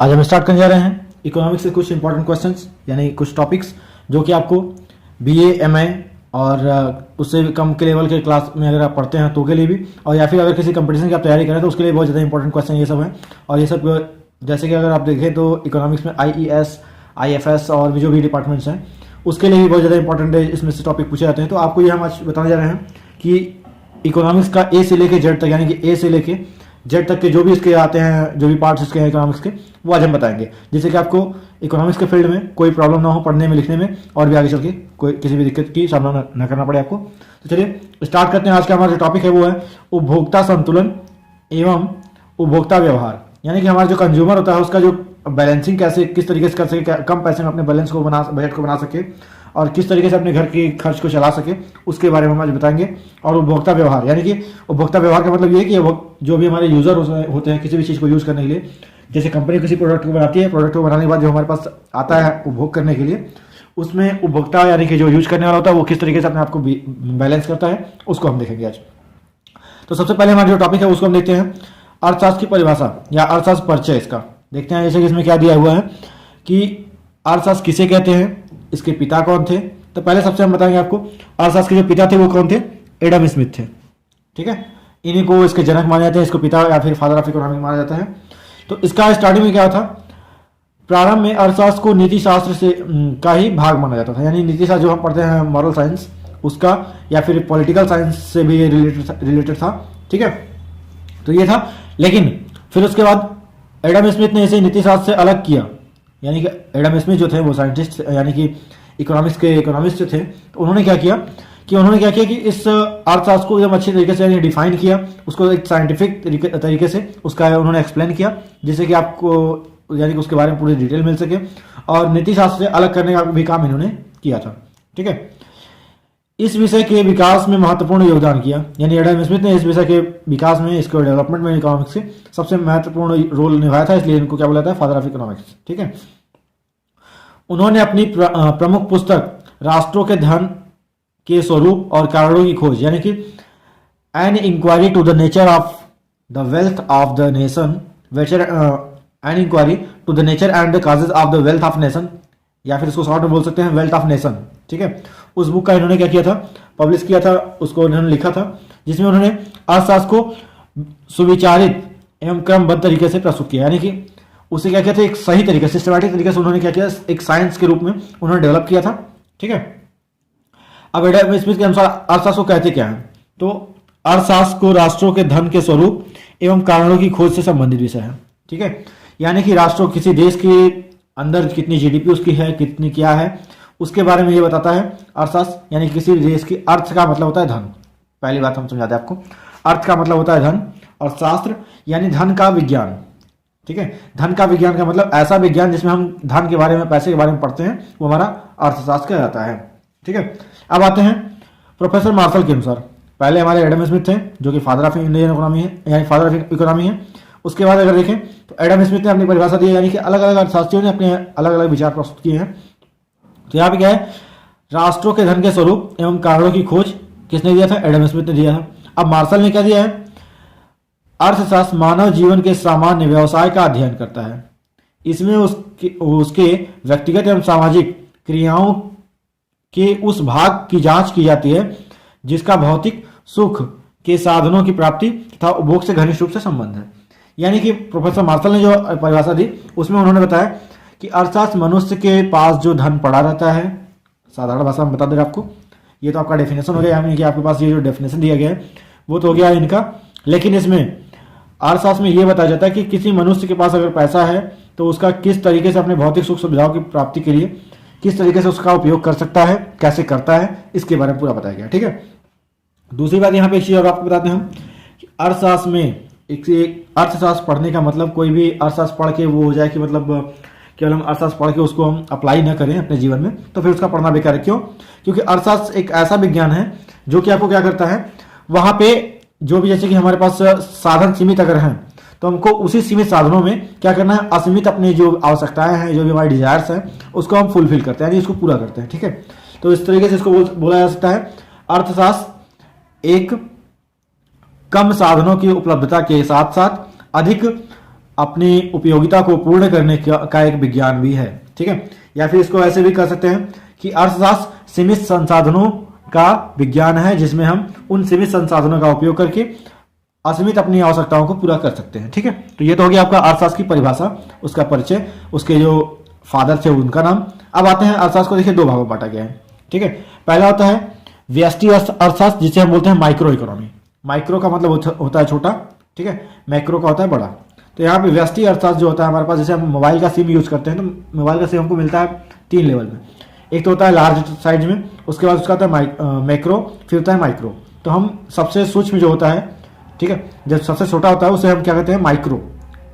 आज हम स्टार्ट करने जा रहे हैं इकोनॉमिक्स से कुछ इंपॉर्टेंट क्वेश्चंस यानी कुछ टॉपिक्स जो कि आपको बीए, एमए और उससे भी कम के लेवल के क्लास में अगर आप पढ़ते हैं तो के लिए भी, और या फिर अगर किसी कंपटीशन की आप तैयारी करें तो उसके लिए बहुत ज़्यादा इंपॉर्टेंट क्वेश्चन ये सब हैं। और ये सब जैसे कि अगर आप देखें तो इकोनॉमिक्स में आईईएस, आईएफएस और भी जो भी डिपार्टमेंट्स हैं उसके लिए भी बहुत ज़्यादा इंपॉर्टेंट है, इसमें से टॉपिक पूछे जाते हैं। तो आपको ये हम आज बताने जा रहे हैं कि इकोनॉमिक्स का ए से लेके जेड तक, यानी कि ए से लेके जेड तक के जो भी इसके आते हैं, जो भी पार्ट्स इसके हैं इकोनॉमिक्स के, वो आज हम बताएंगे, जिससे कि आपको इकोनॉमिक्स के फील्ड में कोई प्रॉब्लम ना हो पढ़ने में, लिखने में, और भी आगे चल के कोई किसी भी दिक्कत की सामना न करना पड़े आपको। तो चलिए स्टार्ट करते हैं। आज का हमारा जो टॉपिक है वो है उपभोक्ता संतुलन एवं उपभोक्ता व्यवहार, यानी कि हमारा जो कंज्यूमर होता है उसका जो बैलेंसिंग कैसे, किस तरीके से कर सके, कम पैसे में अपने बैलेंस को बजट को बना सके और किस तरीके से अपने घर के खर्च को चला सके, उसके बारे में हम आज बताएंगे। और उपभोक्ता व्यवहार, यानी कि उपभोक्ता व्यवहार का मतलब ये है कि जो भी हमारे यूजर होते हैं किसी भी चीज़ को यूज़ करने के लिए, जैसे कंपनी किसी प्रोडक्ट को बनाती है, प्रोडक्ट को बनाने के बाद जो हमारे पास आता है उपभोग करने के लिए, उसमें उपभोक्ता यानी कि जो यूज करने वाला होता है वो किस तरीके से अपने आप को बैलेंस करता है, उसको हम देखेंगे आज। तो सबसे पहले हमारा जो टॉपिक है उसको हम देखते हैं अर्थशास्त्र की परिभाषा या अर्थशास्त्र परिचय इसका देखते हैं। जैसे कि इसमें क्या दिया हुआ है कि अर्थशास्त्र किसे कहते हैं, इसके पिता कौन थे। तो पहले सबसे हम बताएंगे आपको अर्थशास्त्र के जो पिता थे वो कौन थे, एडम स्मिथ थे। ठीक है, इन्हीं को इसके जनक माने जाते हैं, इसको पिता या फिर फादर ऑफ इकोनॉमिक्स माना जाता है। तो इसका स्टार्टिंग में क्या था, प्रारंभ में अर्थशास्त्र को नीति शास्त्र से का ही भाग माना जाता था, यानी नीति शास्त्र जो हम पढ़ते हैं मॉरल साइंस उसका, या फिर पॉलिटिकल साइंस से भी रिलेटेड था। ठीक है, तो ये था। लेकिन फिर उसके बाद एडम स्मिथ ने इसे नीति शास्त्र से अलग किया, यानी कि एडम स्मिथ जो थे वो साइंटिस्ट यानी कि इकोनॉमिक्स के इकोनॉमिस्ट जो थे, तो उन्होंने क्या किया कि इस अर्थशास्त्र को एकदम अच्छे तरीके से डिफाइन किया, उसको एक साइंटिफिक तरीके से उसका उन्होंने एक्सप्लेन किया, जिससे कि आपको यानी कि उसके बारे में पूरी डिटेल मिल सके, और नीति शास्त्र से अलग करने का भी काम इन्होंने किया था। ठीक है, इस विषय के विकास में महत्वपूर्ण योगदान किया, यानी एडम स्मिथ ने इस विषय के विकास में, इसको डेवलपमेंट में इकोनॉमिक्स से सबसे महत्वपूर्ण रोल निभाया था, इसलिए इनको क्या बोला जाता है, फादर ऑफ इकोनॉमिक्स। ठीक है, उन्होंने अपनी प्रमुख पुस्तक राष्ट्रों के धन के स्वरूप और कारणों की खोज, यानी कि an inquiry to the nature of the wealth of the nation, an inquiry to the nature and the causes of the wealth of nation, या फिर इसको शॉर्ट में बोल सकते हैं वेल्थ ऑफ नेशन। ठीक है, उस बुक का इन्होंने क्या किया था, पब्लिश किया था, उसको इन्होंने लिखा था, जिसमें उन्होंने अर्थशास्त्र को सुविचारित एवं क्रमबद्ध तरीके से प्रस्तुत किया, यानी कि उसे क्या किया था, एक सही तरीके, सिस्टमैटिक तरीके से उन्होंने क्या किया, एक साइंस के रूप में उन्होंने डेवलप किया था। ठीक है, अब एडम स्मिथ के अनुसार अर्थशास्त्र को कहते क्या है, तो अर्थशास्त्र को राष्ट्रों के धन के स्वरूप एवं कारणों की खोज से संबंधित विषय है। ठीक है, यानी कि राष्ट्रों, किसी देश के अंदर कितनी जीडीपी उसकी है, कितनी क्या है, उसके बारे में ये बताता है अर्थशास्त्र। यानी किसी देश की, अर्थ का मतलब होता है धन, पहली बात हम समझाते हैं आपको, अर्थ का मतलब होता है धन, और शास्त्र यानी धन का विज्ञान। ठीक है, धन का विज्ञान का मतलब ऐसा विज्ञान जिसमें हम धन के बारे में, पैसे के बारे में पढ़ते हैं, वो हमारा अर्थशास्त्र कहा जाता है। ठीक है, अब आते हैं प्रोफेसर मार्शल के अनुसार। पहले हमारे एडम स्मिथ थे जो कि फादर ऑफ इंडियन इकोनॉमी है, यानी फादर ऑफ इकोनॉमी है। उसके बाद अगर देखें तो एडम स्मिथ ने अपनी परिभाषा दी है, यानी कि अलग अलग अर्थशास्त्रियों ने अपने अलग अलग विचार प्रस्तुत किए हैं। तो यहाँ पे क्या है, राष्ट्रों के धन के स्वरूप एवं कारणों की खोज किसने दिया था, एडम स्मिथ ने दिया था। अब मार्शल ने क्या दिया है, अर्थशास्त्र मानव जीवन के सामान्य व्यवसाय का अध्ययन करता है, इसमें उसके व्यक्तिगत एवं सामाजिक क्रियाओं के उस भाग की जांच की जाती है जिसका भौतिक सुख के साधनों की प्राप्ति तथा उपभोग से घनिष्ठ रूप से संबंध है। यानी कि प्रोफेसर मार्शल ने जो परिभाषा दी उसमें उन्होंने बताया कि अर्थशास्त्र मनुष्य के पास जो धन पड़ा रहता है, साधारण भाषा में बता दें आपको, ये तो आपका डेफिनेशन हो गया, यानी कि आपके पास ये जो डेफिनेशन दिया गया है वो तो हो गया इनका। लेकिन इसमें अर्थशास्त्र में ये बताया जाता है कि किसी मनुष्य के पास अगर पैसा है तो उसका किस तरीके से अपने भौतिक सुख सुविधाओं की प्राप्ति के लिए किस तरीके से उसका उपयोग कर सकता है, कैसे करता है, इसके बारे में पूरा बताया गया। ठीक है, दूसरी बात यहाँ पे एक चीज और आपको बताते हैं हम, अर्थशास्त्र में अर्थशास्त्र पढ़ने का मतलब कोई भी अर्थशास्त्र पढ़ के वो हो जाए कि मतलब केवल हम अर्थशास्त्र पढ़ के उसको हम अप्लाई ना करें अपने जीवन में, तो फिर उसका पढ़ना बेकार है। क्यों? क्योंकि अर्थशास्त्र एक ऐसा विज्ञान है जो कि आपको क्या करता है, वहां पे जो भी, जैसे कि हमारे पास साधन सीमित अगर हैं तो हमको उसी सीमित साधनों में क्या करना है, असीमित अपनी जो आवश्यकताएं हैं, जो भी हमारी डिजायर्स हैं, उसको हम फुलफिल करते हैं, यानी इसको पूरा करते हैं। ठीक है, तो इस तरीके से इसको बोला जा सकता है अर्थशास्त्र एक कम साधनों की उपलब्धता के साथ साथ अधिक अपनी उपयोगिता को पूर्ण करने का एक विज्ञान भी है। ठीक है, या फिर इसको ऐसे भी कर सकते हैं कि अर्थशास्त्र सीमित संसाधनों का विज्ञान है, जिसमें हम उन सीमित संसाधनों का उपयोग करके असीमित अपनी आवश्यकताओं को पूरा कर सकते हैं। ठीक है, तो ये तो हो गया आपका अर्थशास्त्र की परिभाषा, उसका परिचय, उसके जो फादर थे उनका नाम। अब आते हैं अर्थशास्त्र को, देखिए दो भागों में बांटा गया है। ठीक है, पहला होता है व्यष्टि अर्थशास्त्र, जिसे हम बोलते हैं माइक्रो इकोनॉमी। माइक्रो का मतलब होता है छोटा, ठीक है, मैक्रो का होता है बड़ा। तो यहाँ पे व्यष्टि अर्थशास्त्र जो होता है हमारे पास, जैसे हम मोबाइल का सिम यूज करते हैं, तो मोबाइल का सिम हमको मिलता है 3 लेवल में। एक तो होता है लार्ज साइज में, उसके बाद उसका होता है मैक्रो, फिर होता है माइक्रो। तो हम सबसे सूक्ष्म जो होता है, ठीक है, जब सबसे छोटा होता है उसे हम क्या कहते हैं, माइक्रो।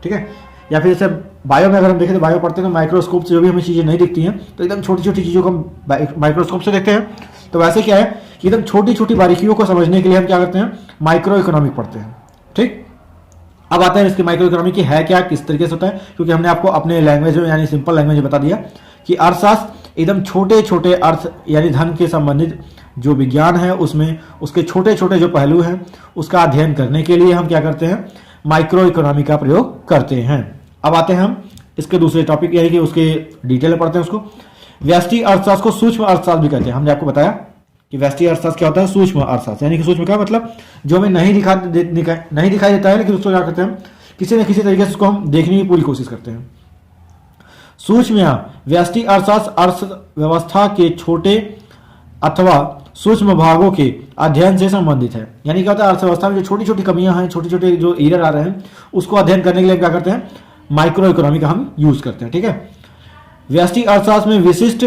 ठीक है, या फिर जैसे बायो में अगर हम देखें तो बायो पढ़ते हैं तो माइक्रोस्कोप से जो भी हमें चीज़ें नहीं दिखती हैं, तो एकदम छोटी छोटी चीज़ों को हम माइक्रोस्कोप से देखते हैं। तो वैसे क्या है कि एकदम छोटी छोटी बारीकियों को समझने के लिए हम क्या करते हैं, माइक्रो इकोनॉमिक पढ़ते हैं। ठीक, अब आते हैं इसकी माइक्रो इकोनॉमी की है क्या, किस तरीके से होता है, क्योंकि हमने आपको अपने लैंग्वेज में यानी सिंपल लैंग्वेज में बता दिया कि अर्थशास्त्र एकदम छोटे छोटे अर्थ यानी धन के संबंधित जो विज्ञान है उसमें उसके छोटे छोटे जो पहलू हैं उसका अध्ययन करने के लिए हम क्या करते हैं, माइक्रो इकोनॉमी का प्रयोग करते हैं। अब आते हैं हम इसके दूसरे टॉपिक यानी कि उसके डिटेल में पढ़ते हैं उसको। व्यष्टि अर्थशास्त्र को सूक्ष्म अर्थशास्त्र भी कहते हैं। हमने आपको बताया कि व्यष्टि अर्थशास्त्र क्या होता है, सूक्ष्म अर्थशास्त्र, यानी कि सूक्ष्म का मतलब जो हमें नहीं दिखाई देता है, लेकिन उसको क्या करते हैं, किसी न किसी तरीके से उसको हम देखने की पूरी कोशिश करते हैं। सूक्ष्म या व्यष्टि अर्थशास्त्र अर्थव्यवस्था के छोटे अथवा सूक्ष्म भागों के अध्ययन से संबंधित है। यानी क्या होता है, अर्थव्यवस्था में जो छोटी छोटी कमियां हैं, छोटे छोटे जो एरर आ रहे हैं, उसको अध्ययन करने के लिए क्या करते हैं, माइक्रो इकोनॉमी का हम यूज करते हैं। ठीक है, व्यष्टि अर्थशास्त्र में विशिष्ट,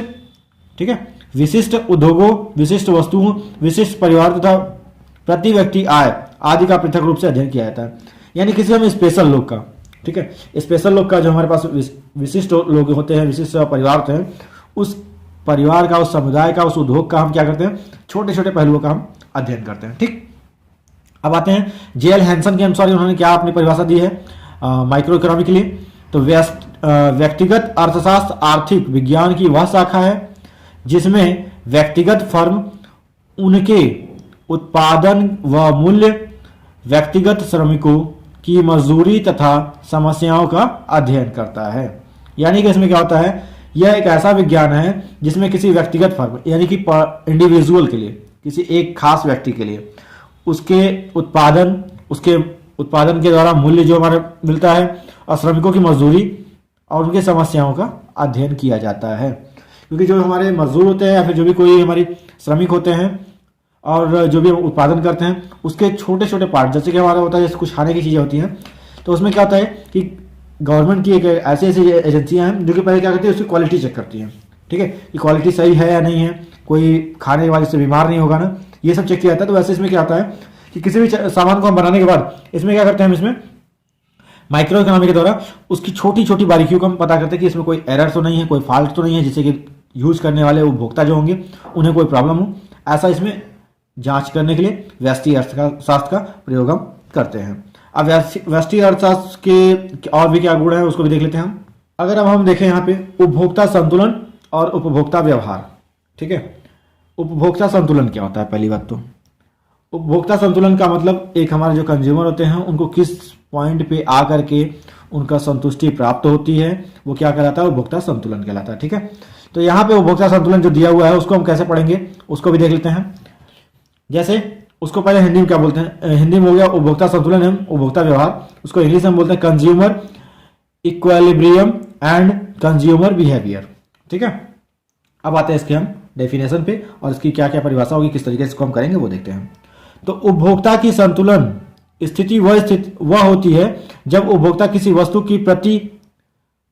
ठीक है, विशिष्ट उद्योगों, विशिष्ट वस्तुओं, विशिष्ट परिवार तथा प्रति व्यक्ति आय आदि का पृथक रूप से अध्ययन किया जाता है। यानी किसी हम स्पेशल लोग का, ठीक है, स्पेशल लोग का जो हमारे पास विशिष्ट लोग होते हैं, विशिष्ट परिवार होते हैं, उस परिवार का, उस समुदाय का, उस उद्योग का हम क्या करते हैं, छोटे छोटे पहलुओं का हम अध्ययन करते हैं। ठीक, अब आते हैं जेएल हैंसन के अनुसार उन्होंने क्या अपनी परिभाषा दी है माइक्रो इकोनॉमी के लिए। तो व्यक्तिगत अर्थशास्त्र आर्थिक विज्ञान की वह शाखा है जिसमें व्यक्तिगत फर्म, उनके उत्पादन व मूल्य, व्यक्तिगत श्रमिकों की मजदूरी तथा समस्याओं का अध्ययन करता है। यानी कि इसमें क्या होता है, यह एक ऐसा विज्ञान है जिसमें किसी व्यक्तिगत फर्म यानी कि इंडिविजुअल के लिए, किसी एक खास व्यक्ति के लिए उसके उत्पादन के द्वारा मूल्य जो हमारे मिलता है, और श्रमिकों की मजदूरी और उनकी समस्याओं का अध्ययन किया जाता है। क्योंकि जो हमारे मजदूर होते हैं या फिर जो भी कोई हमारी श्रमिक होते हैं और जो भी हम उत्पादन करते हैं, उसके छोटे छोटे पार्ट, जैसे कि हमारा होता है, जैसे कुछ खाने की चीज़ें होती हैं, तो उसमें क्या होता है कि गवर्नमेंट की एक ऐसी एजेंसियां हैं जो कि पहले क्या करती है, उसकी क्वालिटी चेक करती हैं। ठीक है, कि क्वालिटी सही है या नहीं है, कोई खाने के बाद इससे बीमार नहीं होगा ना, ये सब चेक किया जाता है। तो वैसे इसमें क्या होता है कि किसी भी सामान को हम बनाने के बाद इसमें क्या करते हैं, हम इसमें माइक्रो इकोनॉमी के द्वारा उसकी छोटी छोटी बारीकियों को हम पता करते हैं कि इसमें कोई एरर तो नहीं है, कोई फॉल्ट तो नहीं है, जिससे कि यूज करने वाले उपभोक्ता जो होंगे उन्हें कोई प्रॉब्लम हो। ऐसा इसमें जांच करने के लिए व्यष्टि अर्थशास्त्र का प्रयोग हम करते हैं। अब व्यष्टि अर्थशास्त्र के और भी क्या गुण है उसको भी देख लेते हैं हम। अगर अब हम देखें यहाँ पे उपभोक्ता संतुलन और उपभोक्ता व्यवहार। ठीक है, उपभोक्ता संतुलन क्या होता है, पहली बात तो उपभोक्ता संतुलन का मतलब एक हमारे जो कंज्यूमर होते हैं उनको किस पॉइंट पे आकर के उनका संतुष्टि प्राप्त होती है, वो क्या कहलाता है, उपभोक्ता संतुलन कहलाता है। ठीक है, तो यहाँ पे उपभोक्ता संतुलन जो दिया हुआ है उसको हम कैसे पढ़ेंगे उसको भी देख लेते हैं। जैसे उसको पहले हिंदी में क्या बोलते हैं, हिंदी में हो गया उपभोक्ता संतुलन एवं उपभोक्ता व्यवहार, उसको इंग्लिश में बोलते हैं consumer equilibrium and consumer behaviour. ठीक है, अब आते हैं इसके हम डेफिनेशन पे और इसकी क्या क्या परिभाषा होगी, किस तरीके से इसको हम करेंगे वो देखते हैं। तो उपभोक्ता की संतुलन स्थिति वह होती है जब उपभोक्ता किसी वस्तु की प्रति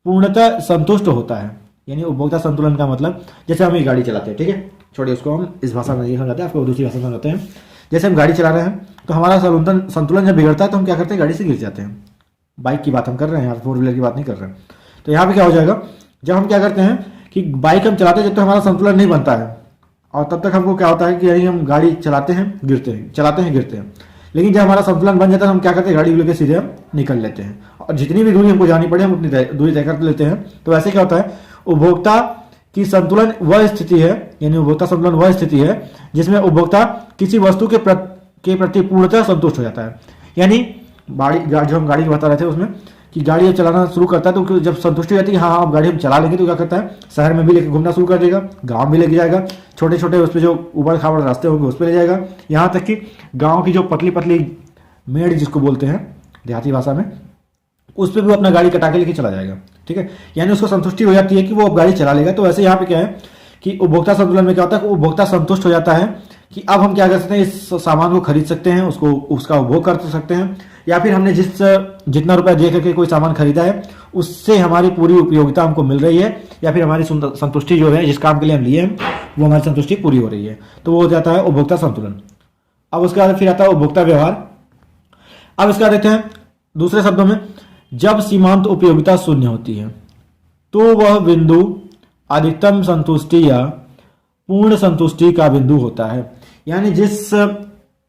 पूर्णतः संतुष्ट होता है। यानी उपभोक्ता संतुलन का मतलब, जैसे हम एक गाड़ी चलाते हैं, ठीक है, छोड़िए उसको हम इस भाषा में नहीं समझाते हैं, आपको दूसरी भाषा में समझाते हैं। जैसे हम गाड़ी चला रहे हैं तो हमारा संतुलन जब बिगड़ता है तो हम क्या करते हैं, गाड़ी से गिर जाते हैं। बाइक की बात हम कर रहे हैं, यहाँ 4 व्हीलर की बात नहीं कर रहे हैं। तो यहाँ पे क्या हो जाएगा, जब हम क्या करते हैं कि बाइक हम चलाते हैं जब तक हमारा संतुलन नहीं बनता है, और तब तक हमको क्या होता है कि यही हम गाड़ी चलाते हैं गिरते हैं, चलाते हैं गिरते हैं। लेकिन जब हमारा संतुलन बन जाता है हम क्या करते हैं, गाड़ी लेके सीधे हम निकल लेते हैं, और जितनी भी दूरी हमको जानी पड़े हम उतनी दूरी तय कर लेते हैं। तो ऐसे क्या होता है, उपभोक्ता की संतुलन वह स्थिति है, यानी उपभोक्ता संतुलन वह स्थिति है जिसमें उपभोक्ता किसी वस्तु के प्रति पूर्णतः संतुष्ट हो जाता है। यानी जो हम गाड़ी की बता रहे थे उसमें कि गाड़ी जब चलाना शुरू करता है तो जब संतुष्टि रहती है कि हाँ अब गाड़ी हम चला लेंगे, तो क्या करता है शहर में भी लेके घूमना शुरू कर देगा, गांव भी लेके जाएगा, छोटे छोटे उस पर जो उबड़ खाबड़ रास्ते होंगे उस पर ले जाएगा, यहाँ तक कि गाँव की जो पतली पतली मेड़ जिसको बोलते हैं देहाती भाषा में, उस पर भी वो अपना गाड़ी कटा के लेके चला जाएगा। ठीक है, यानी उसको संतुष्टि हो जाती है कि वो अब गाड़ी चला लेगा। तो वैसे यहाँ पे क्या है कि उपभोक्ता संतुलन में क्या होता है, उपभोक्ता संतुष्ट हो जाता है कि अब हम क्या कर सकते हैं, इस सामान को खरीद सकते हैं, उसको उसका उपभोग कर सकते हैं, या फिर हमने जितना रुपया दे करके कोई सामान खरीदा है उससे हमारी पूरी उपयोगिता हमको मिल रही है, या फिर हमारी संतुष्टि जो है जिस काम के लिए हम लिए हैं वो हमारी संतुष्टि पूरी हो रही है। तो वो हो जाता है उपभोक्ता संतुलन। अब उसके बाद फिर आता है उपभोक्ता व्यवहार। अब इसका देखते हैं दूसरे शब्दों में, जब सीमांत उपयोगिता शून्य होती है तो वह बिंदु अधिकतम संतुष्टि या पूर्ण संतुष्टि का बिंदु होता है। यानी जिस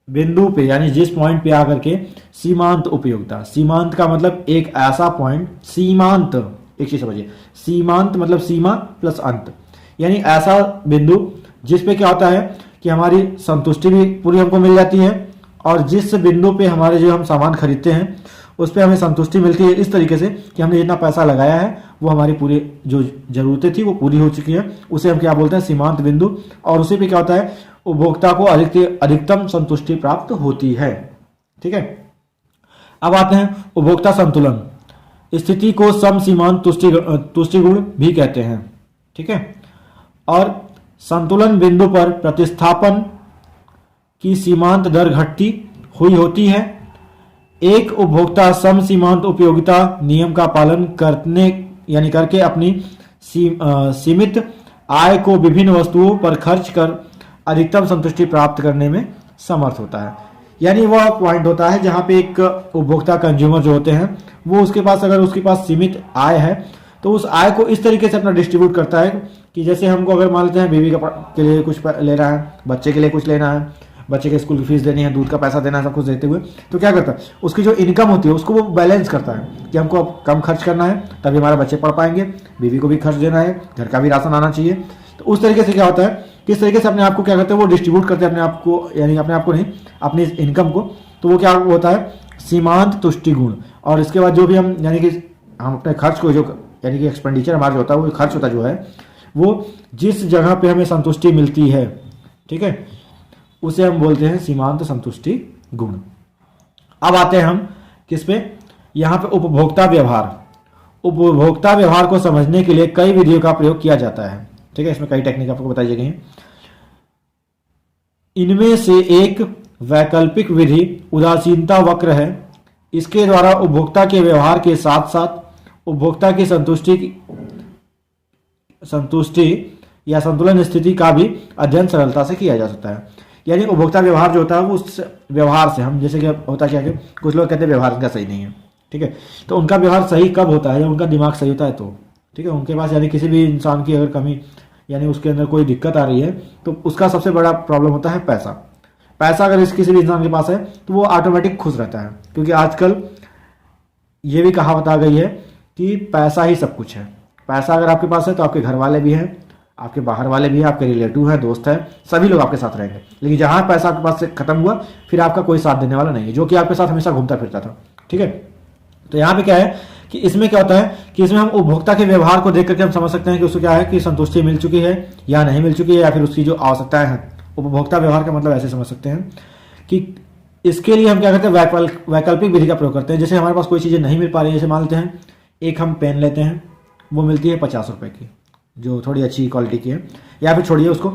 बिंदु पे, यानी जिस पॉइंट पे आकर के सीमांत उपयोगिता, सीमांत का मतलब एक ऐसा पॉइंट, सीमांत एक चीज समझिए, सीमांत मतलब सीमा प्लस अंत, यानी ऐसा बिंदु जिस पे क्या होता है कि हमारी संतुष्टि भी पूरी हमको मिल जाती है, और जिस बिंदु पे हमारे जो हम सामान खरीदते हैं उस पर हमें संतुष्टि मिलती है इस तरीके से कि हमने जितना पैसा लगाया है वो हमारी पूरी जो जरूरतें थी वो पूरी हो चुकी है, उसे हम क्या बोलते हैं सीमांत बिंदु। और उसी पे क्या होता है, उपभोक्ता को अधिकतम संतुष्टि प्राप्त होती है। ठीक है, अब आते हैं उपभोक्ता संतुलन। स्थिति को सम सीमांत तुष्टि गुण भी कहते हैं। ठीक है, और संतुलन बिंदु पर प्रतिस्थापन की सीमांत दर घटती हुई होती है। एक उपभोक्ता सम सीमांत उपयोगिता नियम का पालन करके अपनी सीमित आय को विभिन्न वस्तुओं पर खर्च कर अधिकतम संतुष्टि प्राप्त करने में समर्थ होता है। यानी वह पॉइंट होता है जहां पे एक उपभोक्ता कंज्यूमर जो होते हैं वो उसके पास, अगर उसके पास सीमित आय है तो उस आय को इस तरीके से अपना डिस्ट्रीब्यूट करता है कि जैसे हमको अगर मान लेते हैं बीवी के लिए कुछ लेना है, बच्चे के लिए कुछ लेना है, बच्चे के स्कूल की फीस देनी है, दूध का पैसा देना है, सब कुछ देते हुए, तो क्या करता है उसकी जो इनकम होती है उसको वो बैलेंस करता है कि हमको अब कम खर्च करना है तभी हमारे बच्चे पढ़ पाएंगे, बीवी को भी खर्च देना है, घर का भी राशन आना चाहिए। तो उस तरीके से क्या होता है, किस तरीके से अपने आप को क्या करते हैं वो डिस्ट्रीब्यूट करते हैं अपने आप को, यानी अपने आप को नहीं, अपनी इनकम को। तो वो क्या होता है सीमांत तुष्टि गुण। और इसके बाद जो भी हम यानी कि हम अपने खर्च को जो यानी कि एक्सपेंडिचर हमारा जो होता है वो खर्च होता जो है वो जिस जगह पे हमें संतुष्टि मिलती है, ठीक है, उसे हम बोलते हैं सीमांत संतुष्टि गुण। अब आते हैं हम किस पे, यहाँ पे उपभोक्ता व्यवहार। उपभोक्ता व्यवहार को समझने के लिए कई विधियों का प्रयोग किया जाता है। ठीक है, इसमें कई टेक्निक आपको बताई गई हैं। इनमें से एक वैकल्पिक विधि उदासीनता वक्र है। इसके द्वारा उपभोक्ता के व्यवहार के साथ साथ उपभोक्ता की संतुष्टि या संतुलन स्थिति का भी अध्ययन सरलता से किया जा सकता है। यानी उपभोक्ता व्यवहार जो होता है वो उस व्यवहार से हम, जैसे कि होता क्या कि कुछ लोग कहते हैं व्यवहार इनका सही नहीं है, ठीक है, तो उनका व्यवहार सही कब होता है जब उनका दिमाग सही होता है तो, ठीक है, उनके पास यानी किसी भी इंसान की अगर कमी यानी उसके अंदर कोई दिक्कत आ रही है तो उसका सबसे बड़ा प्रॉब्लम होता है पैसा। पैसा अगर किसी भी इंसान के पास है तो वो ऑटोमेटिक खुश रहता है, क्योंकि आजकल ये भी कहावत आ गई है कि पैसा ही सब कुछ है। पैसा अगर आपके पास है तो आपके घर वाले भी हैं, आपके बाहर वाले भी हैं, आपके रिलेटिव हैं, दोस्त हैं, सभी लोग आपके साथ रहेंगे। लेकिन जहां पैसा आपके पास से खत्म हुआ फिर आपका कोई साथ देने वाला नहीं है, जो कि आपके साथ हमेशा घूमता फिरता था। ठीक है, तो यहाँ पे क्या है कि इसमें क्या होता है कि इसमें हम उपभोक्ता के व्यवहार को देख करके हम समझ सकते हैं कि उसको क्या है कि संतुष्टि मिल चुकी है या नहीं मिल चुकी है, या फिर उसकी जो आवश्यकताएं हैं। उपभोक्ता व्यवहार का मतलब ऐसे समझ सकते हैं कि इसके लिए हम क्या करते हैं वैकल्पिक विधि का प्रयोग करते हैं। जैसे हमारे पास कोई चीजें नहीं मिल पा रही है, जैसे मान लेते हैं एक हम पेन लेते हैं, वो मिलती है 50 रुपए की जो थोड़ी अच्छी क्वालिटी की है, या फिर छोड़िए उसको,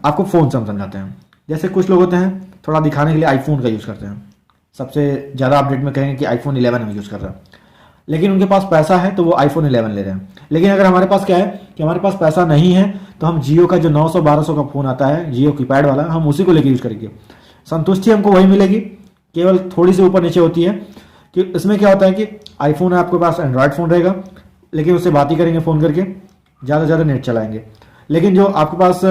आपको फोन से हम समझाते हैं। जैसे कुछ लोग होते हैं थोड़ा दिखाने के लिए आईफोन का यूज करते हैं, सबसे ज्यादा अपडेट में कहेंगे कि आईफोन 11 हम यूज कर रहे हैं, लेकिन उनके पास पैसा है तो वो आईफोन 11 ले रहे हैं। लेकिन अगर हमारे पास क्या है कि हमारे पास पैसा नहीं है तो हम जियो का जो 900-1200 का फोन आता है, जियो कीपैड वाला, हम उसी को लेकर यूज करेंगे। संतुष्टि हमको वही मिलेगी, केवल थोड़ी सी ऊपर नीचे होती है कि इसमें क्या होता है कि आईफोन है, आपके पास एंड्रॉयड फोन रहेगा, लेकिन उससे बात ही करेंगे फोन करके, ज़्यादा से ज़्यादा नेट चलाएंगे। लेकिन जो आपके पास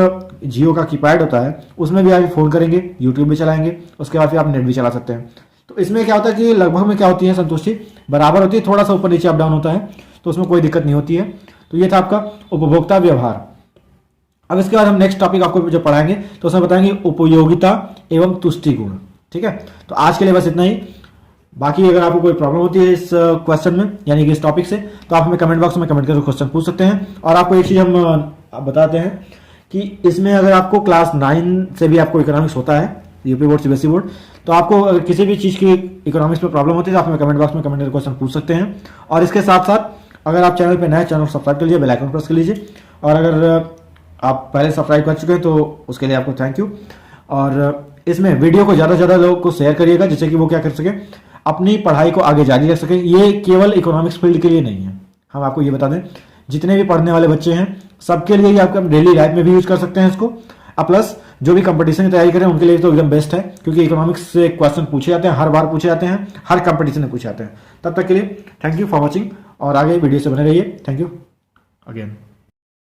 जियो का कीपैड होता है उसमें भी आप फोन करेंगे, यूट्यूब भी चलाएंगे, उसके बाद फिर आप नेट भी चला सकते हैं। तो इसमें क्या होता है कि लगभग में क्या होती है संतुष्टि बराबर होती है, थोड़ा सा ऊपर नीचे अप डाउन होता है, तो उसमें कोई दिक्कत नहीं होती है। तो ये था आपका उपभोक्ता व्यवहार। अब इसके बाद हम नेक्स्ट टॉपिक आपको जो पढ़ाएंगे तो उसमें बताएंगे उपयोगिता एवं तुष्टि गुण। ठीक है, तो आज के लिए बस इतना ही। बाकी अगर आपको कोई प्रॉब्लम होती है इस क्वेश्चन में यानी कि इस टॉपिक से, तो आप हमें कमेंट बॉक्स में कमेंट करके क्वेश्चन पूछ सकते हैं। और आपको एक चीज़ हम बताते हैं कि इसमें अगर आपको क्लास 9 से भी आपको इकोनॉमिक्स होता है, यूपी बोर्ड सीबीएसई बोर्ड, तो आपको अगर किसी भी चीज़ की इकोनॉमिक्स में प्रॉब्लम होती है तो आप हमें कमेंट बॉक्स में कमेंट करके क्वेश्चन पूछ सकते हैं। और इसके साथ साथ अगर आप चैनल पर नए, चैनल को सब्सक्राइब कर लीजिए, बेल आइकन प्रेस कर लीजिए। और अगर आप पहले सब्सक्राइब कर चुके हैं तो उसके लिए आपको थैंक यू। और इसमें वीडियो को ज़्यादा से ज़्यादा लोगों को शेयर करिएगा, जिससे कि वो क्या कर सके, अपनी पढ़ाई को आगे जारी रख सके। ये केवल इकोनॉमिक्स फील्ड के लिए नहीं है, हम आपको ये बता दें, जितने भी पढ़ने वाले बच्चे हैं सबके लिए ये आपका डेली लाइफ में भी यूज कर सकते हैं इसको। प्लस जो भी कंपटीशन की तैयारी करें उनके लिए तो एकदम बेस्ट है, क्योंकि इकोनॉमिक्स से क्वेश्चन पूछे जाते हैं, हर बार पूछे जाते हैं, हर कंपटीशन में पूछे जाते हैं। तब तक के लिए थैंक यू फॉर वॉचिंग, और आगे वीडियो से बने रहिए। Thank you again.